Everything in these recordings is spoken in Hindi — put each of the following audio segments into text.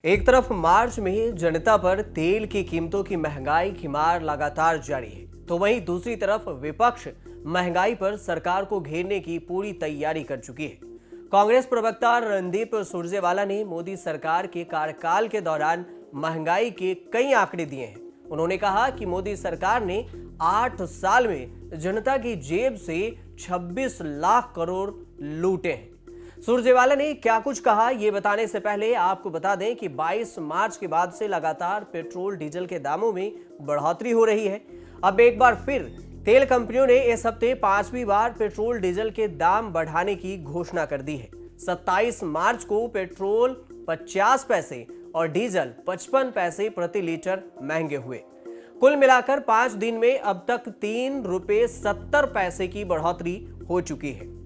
एक तरफ मार्च में जनता पर तेल की कीमतों की महंगाई की मार लगातार जारी है, तो वहीं दूसरी तरफ विपक्ष महंगाई पर सरकार को घेरने की पूरी तैयारी कर चुकी है। कांग्रेस प्रवक्ता रणदीप सुरजेवाला ने मोदी सरकार के कार्यकाल के दौरान महंगाई के कई आंकड़े दिए हैं। उन्होंने कहा कि मोदी सरकार ने 8 साल में जनता की जेब से 26 लाख करोड़ लूटे हैं। सुरजेवाला ने क्या कुछ कहा, ये बताने से पहले आपको बता दें कि 22 मार्च के बाद से लगातार पेट्रोल डीजल के दामों में बढ़ोतरी हो रही है। अब एक बार फिर तेल कंपनियों ने इस हफ्ते 5वीं बार पेट्रोल डीजल के दाम बढ़ाने की घोषणा कर दी है। 27 मार्च को पेट्रोल 50 पैसे और डीजल 55 पैसे प्रति लीटर महंगे हुए। कुल मिलाकर 5 दिन में अब तक 3 रुपए 70 पैसे की बढ़ोतरी हो चुकी है,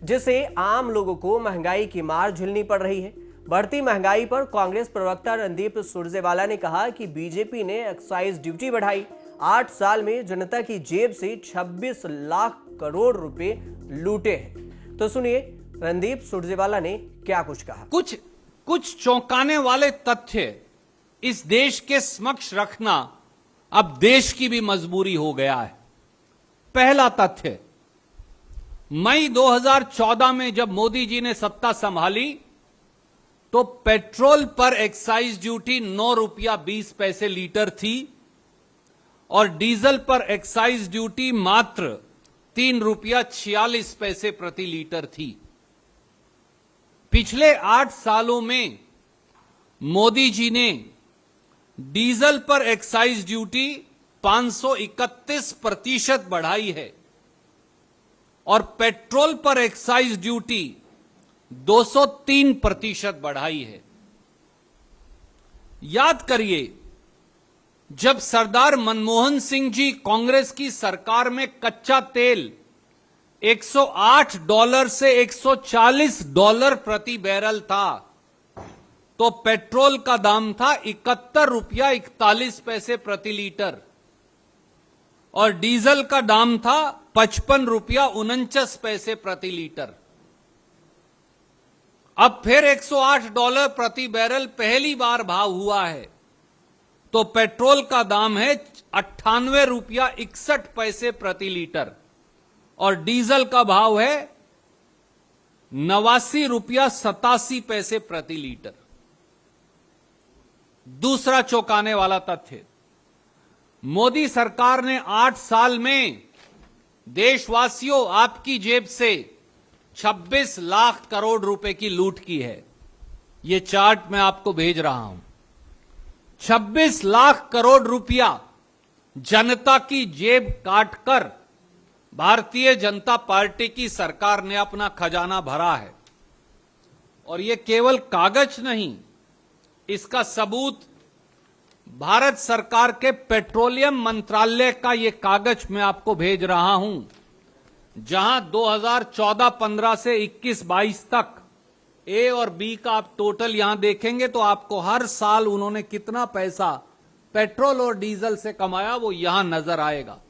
जिससे आम लोगों को महंगाई की मार झेलनी पड़ रही है। बढ़ती महंगाई पर कांग्रेस प्रवक्ता रणदीप सुरजेवाला ने कहा कि बीजेपी ने एक्साइज ड्यूटी बढ़ाई। 8 साल में जनता की जेब से 26 लाख करोड़ रुपए लूटे हैं। तो सुनिए रणदीप सुरजेवाला ने क्या कुछ कहा। कुछ चौंकाने वाले तथ्य इस देश के समक्ष रखना अब देश की भी मजबूरी हो गया है। पहला तथ्य, मई 2014 में जब मोदी जी ने सत्ता संभाली तो पेट्रोल पर एक्साइज ड्यूटी 9 रुपया 20 पैसे लीटर थी और डीजल पर एक्साइज ड्यूटी मात्र 3 रुपया 46 पैसे प्रति लीटर थी। पिछले 8 सालों में मोदी जी ने डीजल पर एक्साइज ड्यूटी 531% बढ़ाई है और पेट्रोल पर एक्साइज ड्यूटी 203% बढ़ाई है। याद करिए, जब सरदार मनमोहन सिंह जी कांग्रेस की सरकार में कच्चा तेल $108 से $140 प्रति बैरल था, तो पेट्रोल का दाम था 71 रुपया 41 पैसे प्रति लीटर और डीजल का दाम था 55 रुपया 49 पैसे प्रति लीटर। अब फिर $108 प्रति बैरल पहली बार भाव हुआ है, तो पेट्रोल का दाम है 98 रुपया 61 पैसे प्रति लीटर और डीजल का भाव है 89 रुपया 87 पैसे प्रति लीटर। दूसरा चौंकाने वाला तथ्य, मोदी सरकार ने 8 साल में देशवासियों आपकी जेब से 26 लाख करोड़ रुपए की लूट की है। यह चार्ट मैं आपको भेज रहा हूं। 26 लाख करोड़ रुपया जनता की जेब काटकर भारतीय जनता पार्टी की सरकार ने अपना खजाना भरा है। और यह केवल कागज नहीं, इसका सबूत भारत सरकार के पेट्रोलियम मंत्रालय का यह कागज मैं आपको भेज रहा हूं, जहां 2014-15 से 21-22 तक ए और बी का आप टोटल यहां देखेंगे तो आपको हर साल उन्होंने कितना पैसा पेट्रोल और डीजल से कमाया वो यहां नजर आएगा।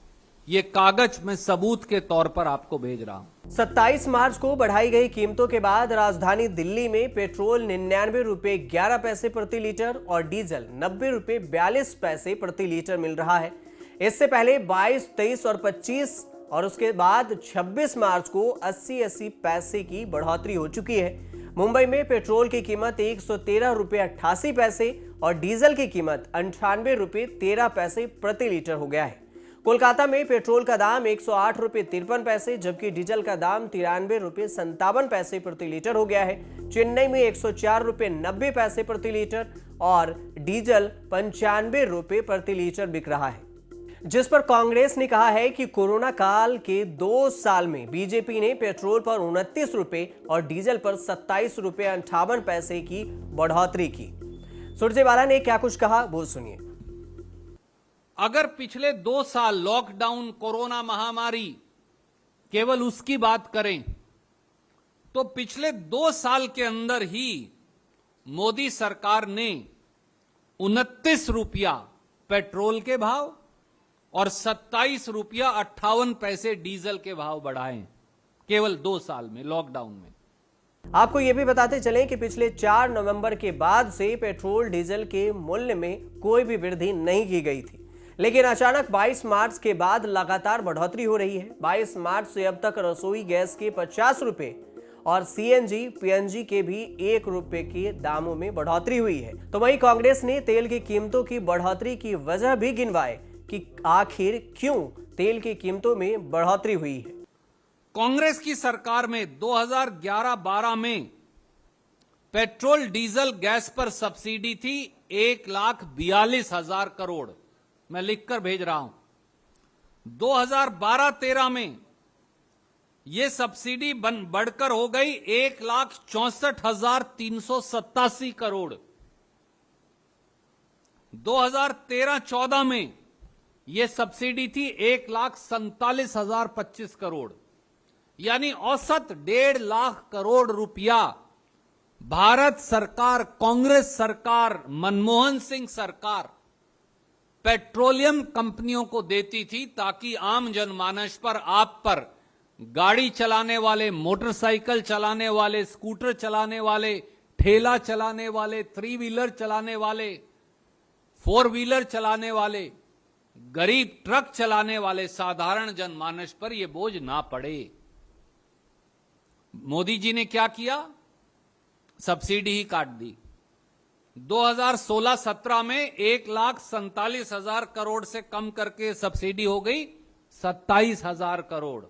ये कागज मैं सबूत के तौर पर आपको भेज रहा हूं। 27 मार्च को बढ़ाई गई कीमतों के बाद राजधानी दिल्ली में पेट्रोल 99 रुपए 11 पैसे प्रति लीटर और डीजल 90 रुपए 42 पैसे प्रति लीटर मिल रहा है। इससे पहले 22, 23 और 25 और उसके बाद 26 मार्च को 80-80 पैसे की बढ़ोतरी हो चुकी है। मुंबई में पेट्रोल की कीमत 113 रुपए 88 पैसे और डीजल की कीमत 98 रुपए 13 पैसे प्रति लीटर हो गया है। कोलकाता में पेट्रोल का दाम 108 रुपए 53 पैसे जबकि डीजल का दाम 93 रुपए 57 पैसे प्रति लीटर हो गया है। चेन्नई में 104 रुपए 90 पैसे प्रति लीटर और डीजल 95 रुपए प्रति लीटर बिक रहा है, जिस पर कांग्रेस ने कहा है कि कोरोना काल के 2 साल में बीजेपी ने पेट्रोल पर 29 रुपए और डीजल पर 27 रुपए 58 पैसे की बढ़ोतरी की। सुरजेवाला ने क्या कुछ कहा वो सुनिए। अगर पिछले 2 साल लॉकडाउन, कोरोना महामारी, केवल उसकी बात करें तो पिछले 2 साल के अंदर ही मोदी सरकार ने 29 रुपया पेट्रोल के भाव और 27 रुपया 58 पैसे डीजल के भाव बढ़ाए, केवल 2 साल में लॉकडाउन में। आपको ये भी बताते चलें कि पिछले 4 नवंबर के बाद से पेट्रोल डीजल के मूल्य में कोई भी वृद्धि नहीं की गई थी, लेकिन अचानक 22 मार्च के बाद लगातार बढ़ोतरी हो रही है। 22 मार्च से अब तक रसोई गैस के 50 रुपए और सीएनजी पीएनजी के भी 1 रुपए के दामों में बढ़ोतरी हुई है। तो वहीं कांग्रेस ने तेल की कीमतों की बढ़ोतरी की वजह भी गिनवाए कि आखिर क्यों तेल की कीमतों में बढ़ोतरी हुई है। कांग्रेस की सरकार में 2011-12 में पेट्रोल डीजल गैस पर सब्सिडी थी 1,42,000 करोड़। मैं लिखकर भेज रहा हूं। 2012-13 में यह सब्सिडी बढ़कर हो गई 1,64,387 करोड़। 2013-14 में यह सब्सिडी थी 1,47,025 करोड़, यानी औसत 1.5 लाख करोड़ रुपया भारत सरकार, कांग्रेस सरकार, मनमोहन सिंह सरकार पेट्रोलियम कंपनियों को देती थी ताकि आम जनमानस पर, आप पर, गाड़ी चलाने वाले, मोटरसाइकिल चलाने वाले, स्कूटर चलाने वाले, ठेला चलाने वाले, 3 व्हीलर चलाने वाले, 4 व्हीलर चलाने वाले, गरीब ट्रक चलाने वाले साधारण जनमानस पर यह बोझ ना पड़े। मोदी जी ने क्या किया? सब्सिडी ही काट दी। 2016-17 में 1,47,000 करोड़ से कम करके सब्सिडी हो गई 27,000 करोड़।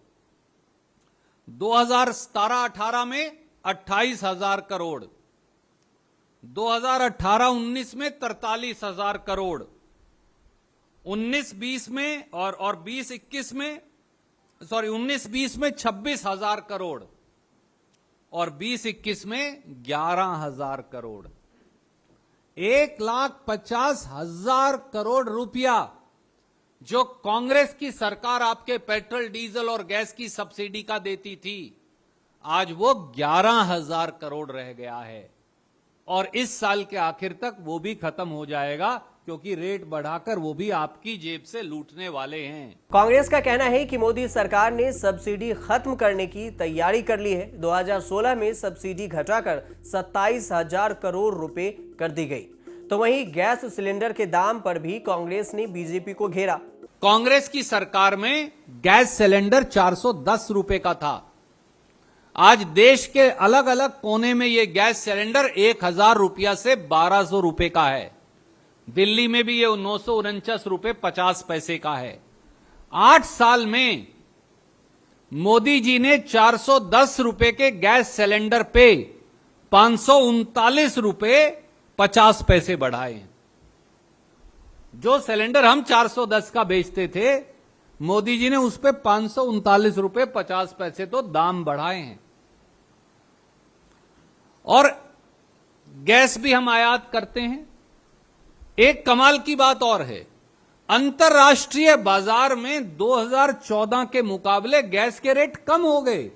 2017-18 में 28,000 करोड़। 2018-19 में 43,000 करोड़। 19-20 में और 20-21 में, 19-20 में 26,000 करोड़ और 20-21 में 11,000 करोड़। 1,50,000 करोड़ रुपया जो कांग्रेस की सरकार आपके पेट्रोल डीजल और गैस की सब्सिडी का देती थी, आज वो 11,000 करोड़ रह गया है और इस साल के आखिर तक वो भी खत्म हो जाएगा, क्योंकि रेट बढ़ाकर वो भी आपकी जेब से लूटने वाले हैं। कांग्रेस का कहना है कि मोदी सरकार ने सब्सिडी खत्म करने की तैयारी कर ली है। 2016 में सब्सिडी घटाकर 27,000 करोड़ रुपए कर दी गई। तो वहीं गैस सिलेंडर के दाम पर भी कांग्रेस ने बीजेपी को घेरा। कांग्रेस की सरकार में गैस सिलेंडर 410 रुपए का था। आज देश के अलग अलग कोने में यह गैस सिलेंडर 1,000 रुपया से 1,200 रुपए का है। दिल्ली में भी ये 949 रुपए 50 पैसे का है। 8 साल में मोदी जी ने 410 रुपए के गैस सिलेंडर पे 539 रुपए 50 पैसे बढ़ाए हैं। जो सिलेंडर हम 410 का बेचते थे, मोदी जी ने उस पे 539 रुपए 50 पैसे तो दाम बढ़ाए हैं। और गैस भी हम आयात करते हैं। एक कमाल की बात और है, अंतर्राष्ट्रीय बाजार में 2014 के मुकाबले गैस के रेट कम हो गए,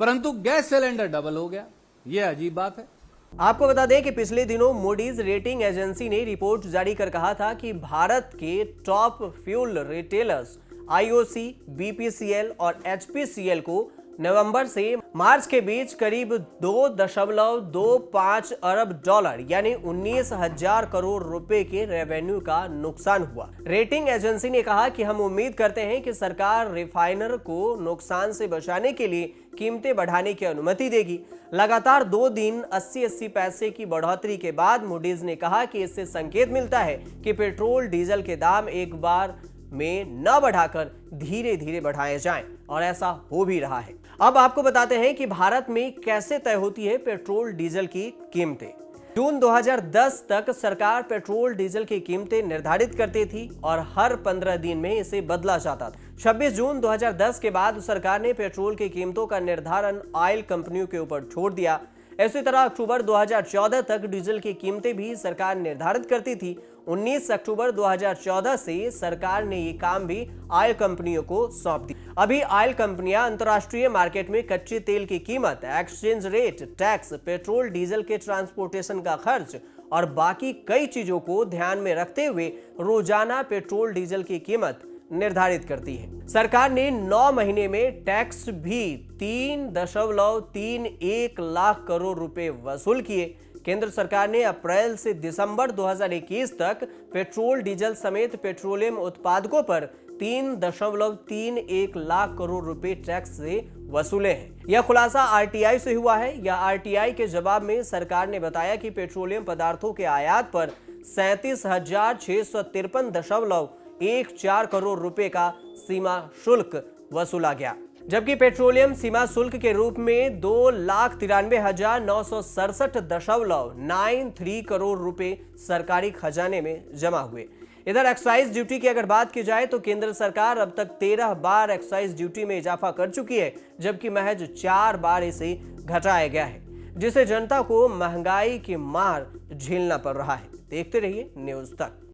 परंतु गैस सिलेंडर डबल हो गया। यह अजीब बात है। आपको बता दें कि पिछले दिनों मूडीज रेटिंग एजेंसी ने रिपोर्ट जारी कर कहा था कि भारत के top fuel retailers IOC, BPCL और एचपीसीएल को नवंबर से मार्च के बीच करीब 2.25 अरब डॉलर यानी 19,000 करोड़ रुपए के रेवेन्यू का नुकसान हुआ। रेटिंग एजेंसी ने कहा कि हम उम्मीद करते हैं कि सरकार रिफाइनर को नुकसान से बचाने के लिए कीमतें बढ़ाने की अनुमति देगी। लगातार 2 दिन 80-80 पैसे की बढ़ोतरी के बाद मूडीज ने कहा कि इससे संकेत मिलता है कि पेट्रोल डीजल के दाम एक बार में न बढ़ाकर धीरे धीरे बढ़ाए जाएं, और ऐसा हो भी रहा है। अब आपको बताते हैं कि भारत में कैसे तय होती है पेट्रोल डीजल की कीमतें। जून 2010 तक सरकार पेट्रोल डीजल की कीमतें निर्धारित करती थी और हर 15 दिन में इसे बदला जाता था। 26 जून 2010 के बाद सरकार ने पेट्रोल की कीमतों का निर्धारण ऑयल कंपनियों के ऊपर छोड़ दिया। इसी तरह अक्टूबर 2014 तक डीजल की कीमतें भी सरकार निर्धारित करती थी। 19 अक्टूबर 2014 से सरकार ने ये काम भी ऑयल कंपनियों को सौंप दिया। अभी ऑयल कंपनियां अंतर्राष्ट्रीय मार्केट में कच्चे तेल की कीमत, exchange rate, tax, petrol diesel के ट्रांसपोर्टेशन का खर्च और बाकी कई चीजों को ध्यान में रखते हुए रोजाना पेट्रोल डीजल की कीमत निर्धारित करती है। सरकार ने 9 महीने में टैक्स भी 3.31 लाख करोड़ रुपए वसूल किए। केंद्र सरकार ने अप्रैल से दिसंबर 2021 तक पेट्रोल डीजल समेत पेट्रोलियम उत्पादकों पर 3.31 लाख करोड़ रुपए टैक्स से वसूले हैं। यह खुलासा आरटीआई से हुआ है। या आरटीआई के जवाब में सरकार ने बताया कि पेट्रोलियम पदार्थों के आयात पर 37,653.14 करोड़ रुपए का सीमा शुल्क वसूला गया, जबकि पेट्रोलियम सीमा शुल्क के रूप में 2,93,967.93 करोड़ रुपए सरकारी खजाने में जमा हुए। इधर एक्साइज ड्यूटी की अगर बात की जाए तो केंद्र सरकार अब तक 13 बार एक्साइज ड्यूटी में इजाफा कर चुकी है, जबकि महज 4 बार इसे घटाया गया है, जिससे जनता को महंगाई की मार झेलना पड़ रहा है। देखते रहिए न्यूज़ तक।